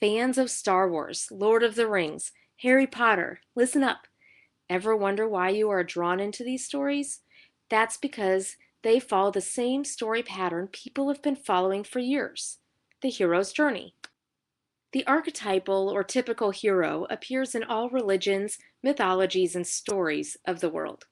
Fans of Star Wars, Lord of the Rings, Harry Potter, listen up. Ever wonder why you are drawn into these stories? That's because they follow the same story pattern people have been following for years, the hero's journey. The archetypal or typical hero appears in all religions, mythologies, and stories of the world.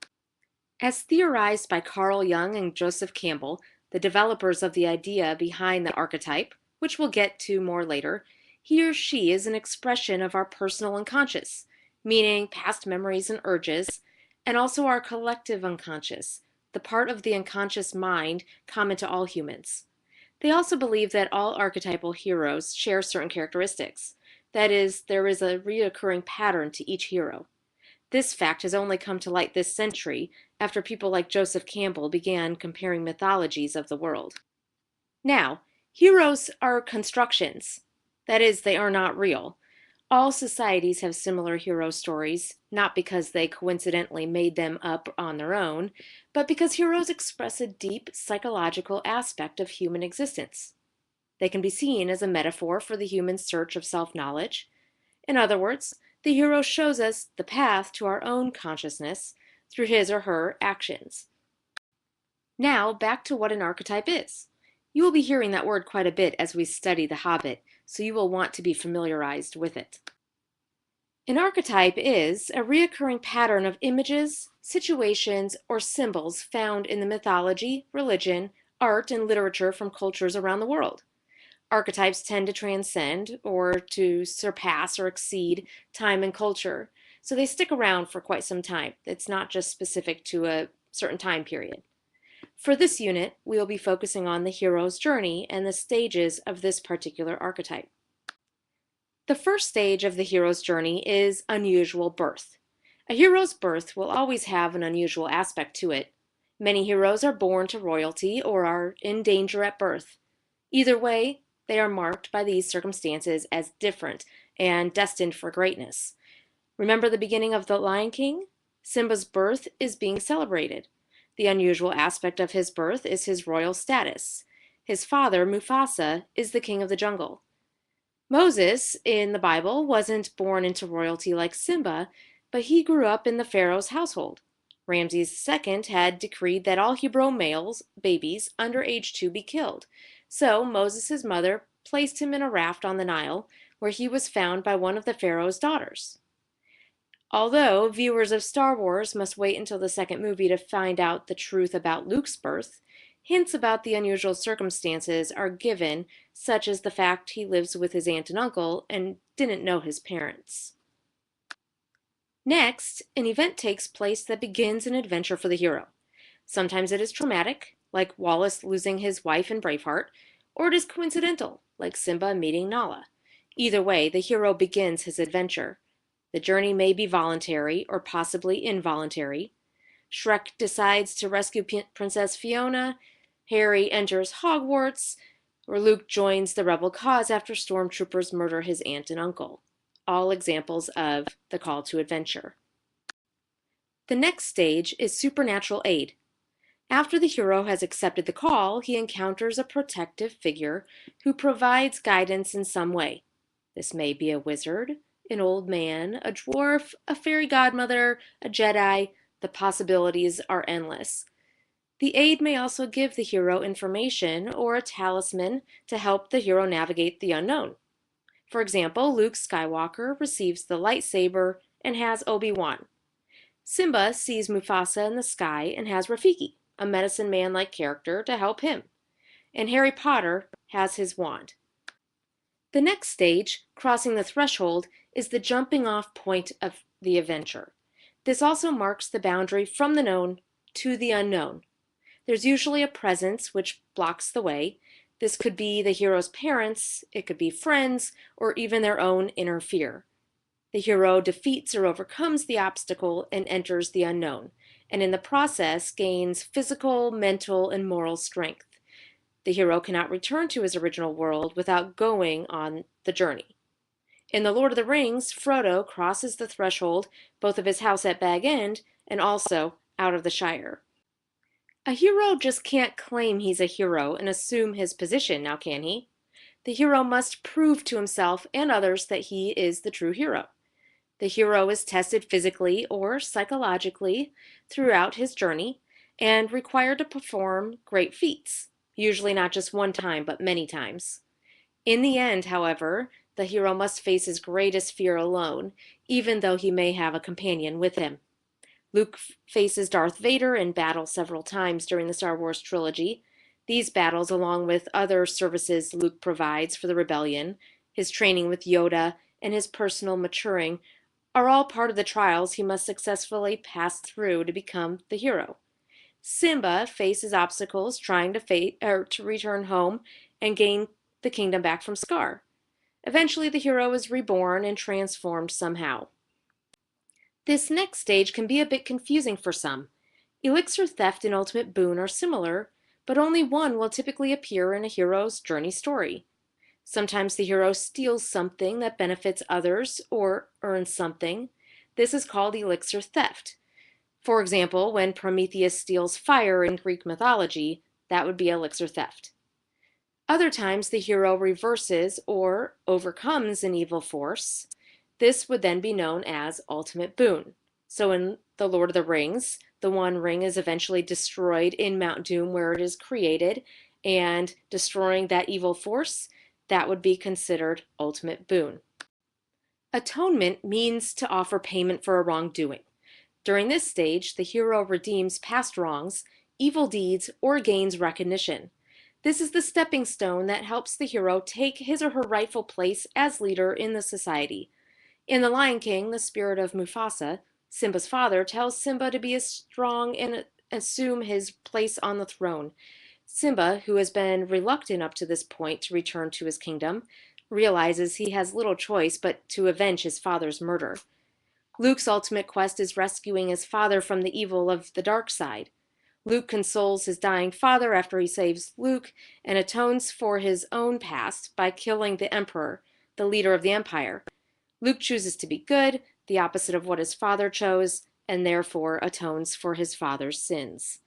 As theorized by Carl Jung and Joseph Campbell, the developers of the idea behind the archetype, which we'll get to more later, he or she is an expression of our personal unconscious, meaning past memories and urges, and also our collective unconscious, the part of the unconscious mind common to all humans. They also believe that all archetypal heroes share certain characteristics. That is, there is a reoccurring pattern to each hero. This fact has only come to light this century after people like Joseph Campbell began comparing mythologies of the world. Now, heroes are constructions. That is, they are not real. All societies have similar hero stories, not because they coincidentally made them up on their own, but because heroes express a deep psychological aspect of human existence. They can be seen as a metaphor for the human search of self-knowledge. In other words, the hero shows us the path to our own consciousness through his or her actions. Now, back to what an archetype is. You will be hearing that word quite a bit as we study The Hobbit, so you will want to be familiarized with it. An archetype is a recurring pattern of images, situations, or symbols found in the mythology, religion, art, and literature from cultures around the world. Archetypes tend to transcend or to surpass or exceed time and culture, so they stick around for quite some time. It's not just specific to a certain time period. For this unit, we will be focusing on the hero's journey and the stages of this particular archetype. The first stage of the hero's journey is unusual birth. A hero's birth will always have an unusual aspect to it. Many heroes are born to royalty or are in danger at birth. Either way, they are marked by these circumstances as different and destined for greatness. Remember the beginning of The Lion King? Simba's birth is being celebrated. The unusual aspect of his birth is his royal status. His father, Mufasa, is the king of the jungle. Moses, in the Bible, wasn't born into royalty like Simba, but he grew up in the Pharaoh's household. Ramses II had decreed that all Hebrew males, babies, under age 2 be killed. So Moses' mother placed him in a raft on the Nile, where he was found by one of the Pharaoh's daughters. Although viewers of Star Wars must wait until the second movie to find out the truth about Luke's birth, hints about the unusual circumstances are given, such as the fact he lives with his aunt and uncle and didn't know his parents. Next, an event takes place that begins an adventure for the hero. Sometimes it is traumatic, like Wallace losing his wife in Braveheart, or it is coincidental, like Simba meeting Nala. Either way, the hero begins his adventure. The journey may be voluntary or possibly involuntary. Shrek decides to rescue Princess Fiona, Harry enters Hogwarts, or Luke joins the rebel cause after stormtroopers murder his aunt and uncle. All examples of the call to adventure. The next stage is supernatural aid. After the hero has accepted the call, he encounters a protective figure who provides guidance in some way. This may be a wizard, an old man, a dwarf, a fairy godmother, a Jedi. The possibilities are endless. The aid may also give the hero information or a talisman to help the hero navigate the unknown. For example, Luke Skywalker receives the lightsaber and has Obi-Wan. Simba sees Mufasa in the sky and has Rafiki, a medicine man-like character, to help him. And Harry Potter has his wand. The next stage, crossing the threshold, is the jumping off point of the adventure. This also marks the boundary from the known to the unknown. There's usually a presence which blocks the way. This could be the hero's parents, it could be friends, or even their own inner fear. The hero defeats or overcomes the obstacle and enters the unknown, and in the process gains physical, mental, and moral strength. The hero cannot return to his original world without going on the journey. In The Lord of the Rings, Frodo crosses the threshold both of his house at Bag End and also out of the Shire. A hero just can't claim he's a hero and assume his position, now can he? the hero must prove to himself and others that he is the true hero. The hero is tested physically or psychologically throughout his journey and required to perform great feats, usually not just one time, but many times. In the end, however, the hero must face his greatest fear alone, even though he may have a companion with him. Luke faces Darth Vader in battle several times during the Star Wars trilogy. These battles, along with other services Luke provides for the rebellion, his training with Yoda, and his personal maturing, are all part of the trials he must successfully pass through to become the hero. Simba faces obstacles trying to return home and gain the kingdom back from Scar. Eventually, the hero is reborn and transformed somehow. This next stage can be a bit confusing for some. Elixir theft and ultimate boon are similar, but only one will typically appear in a hero's journey story. Sometimes the hero steals something that benefits others or earns something. This is called elixir theft. For example, when Prometheus steals fire in Greek mythology, that would be elixir theft. Other times the hero reverses or overcomes an evil force. This would then be known as ultimate boon. So in The Lord of the Rings, the One Ring is eventually destroyed in Mount Doom where it is created, and destroying that evil force, that would be considered ultimate boon. Atonement means to offer payment for a wrongdoing. During this stage, the hero redeems past wrongs, evil deeds, or gains recognition. This is the stepping stone that helps the hero take his or her rightful place as leader in the society. In The Lion King, the spirit of Mufasa, Simba's father, tells Simba to be as strong and assume his place on the throne. Simba, who has been reluctant up to this point to return to his kingdom, realizes he has little choice but to avenge his father's murder. Luke's ultimate quest is rescuing his father from the evil of the dark side. Luke consoles his dying father after he saves Luke and atones for his own past by killing the Emperor, the leader of the Empire. Luke chooses to be good, the opposite of what his father chose, and therefore atones for his father's sins.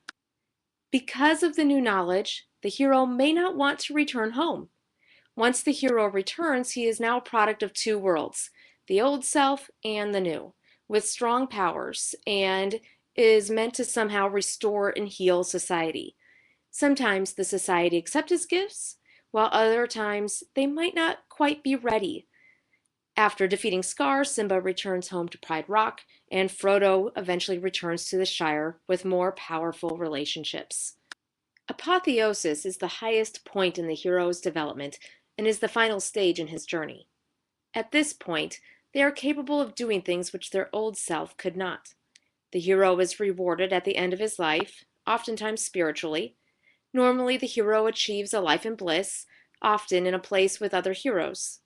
Because of the new knowledge, the hero may not want to return home. Once the hero returns, he is now a product of two worlds, the old self and the new, with strong powers, and is meant to somehow restore and heal society. Sometimes the society accept his gifts, while other times they might not quite be ready. After defeating Scar, Simba returns home to Pride Rock, and Frodo eventually returns to the Shire with more powerful relationships. Apotheosis is the highest point in the hero's development and is the final stage in his journey. At this point, they are capable of doing things which their old self could not. The hero is rewarded at the end of his life, oftentimes spiritually. Normally, the hero achieves a life in bliss, often in a place with other heroes.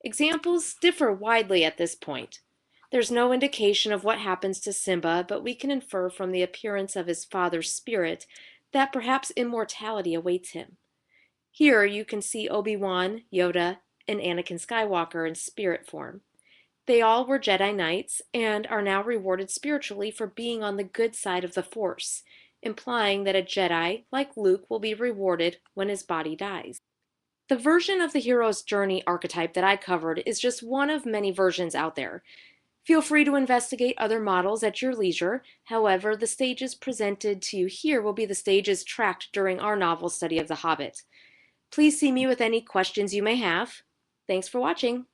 Examples differ widely at this point. There's no indication of what happens to Simba, but we can infer from the appearance of his father's spirit that perhaps immortality awaits him. Here you can see Obi-Wan, Yoda, and Anakin Skywalker in spirit form. They all were Jedi Knights and are now rewarded spiritually for being on the good side of the Force, implying that a Jedi, like Luke, will be rewarded when his body dies. The version of the hero's journey archetype that I covered is just one of many versions out there. Feel free to investigate other models at your leisure. However, the stages presented to you here will be the stages tracked during our novel study of The Hobbit. Please see me with any questions you may have. Thanks for watching.